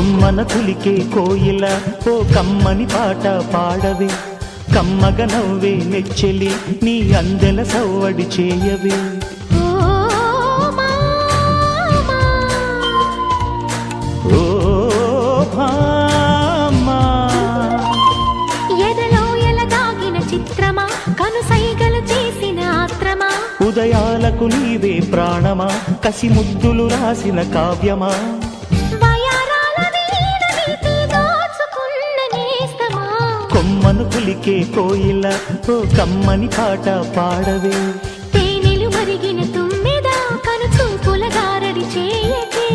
కొమ్మన కులికే కోయిల ఓ కమ్మని పాట పాడవే, కమ్మగ నవ్వే నెచ్చెలి నీ అందెల సవ్వడి చేయవే. ఓ భామా ఎదలో ఎలగాగిన చిత్రమా, కనుసైగలు చేసిన ఆత్రమా, ఉదయాలకు నీవే ప్రాణమా, కసి ముద్దులు రాసిన కావ్యమా, కొమ్మను కులికే కోయిల ఓ కమ్మని పాట పాడవే. తేనెలు మరిగిన తుమ్మెద కను చూపుల గారడి చేయకే.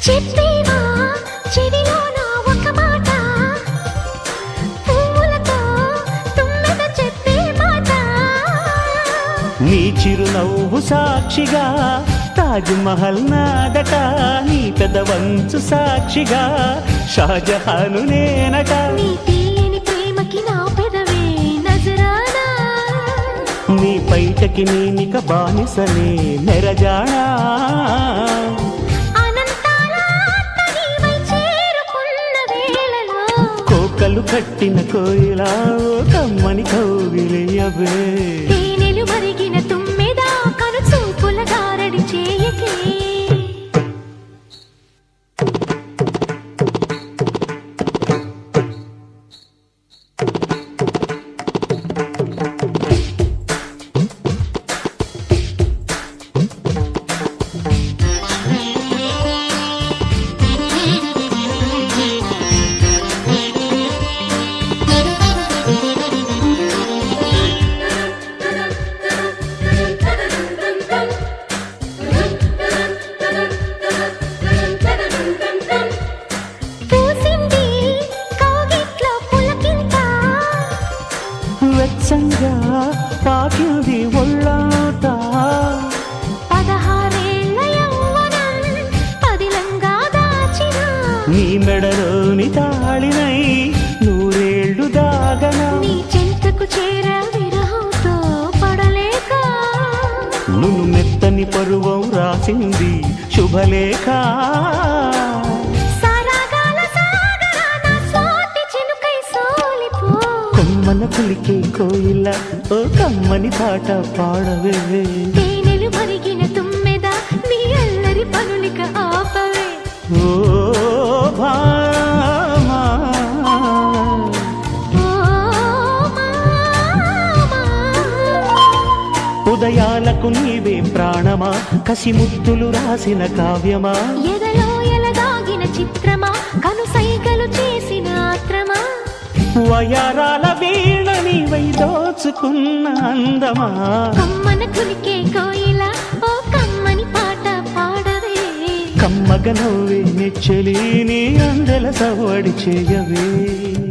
చెప్పేవా చెవిలో నా ఒక మాట, పూలతో తుమ్మెద చెప్పే మాట. నీ చిరునవ్వు సాక్షిగా తాజ్ మహల్ నాదట, నీ పెదవంచు సాక్షిగా షాజహాను నేనట. నీ తీయని ప్రేమకి నా పెదవే నజరానా, నీ పైటకి నేనిక బానిసనే మెరజానా. కోకలు కట్టిన కోయిలా ఓ కమ్మని కౌగిలియవే. తేనెలు మరిగిన తుమ్మెద కను చూపుల గారడి చేయకే. వెచ్చంగా పాకింది ఒళ్ళాట, 16 యవ్వనం పదిలంగా దాచిన, నీ మెడలోని తాళినై 100 దాగనా. నీ చెంతకు చేర విరహంతో పడలేక, నువ్వు మెత్తని పరువం రాసింది శుభలేఖ. కొమ్మన కులికే కోయిల ఓ కమ్మని పాట పాడవే. తేనెలు మరిగిన తుమ్మెద నీ అల్లరి పనులిక ఆపవే. ఓ భామా ఓ మామా, ఉదయాలకు నీవే ప్రాణమా, కసి ముద్దులు రాసిన కావ్యమా, ఎదలో ఎలదాగిన చిత్రమా, కనుసైగలు చేసిన ఆత్రమా, వయారాల వీణ నీవై దోచుకున్న అందమా. కొమ్మన కులికే కోయిల ఓ కమ్మని పాట పాడవే. కమ్మగ నవ్వే నెచ్చెలి నీ అందెల సవ్వడి చేయవే.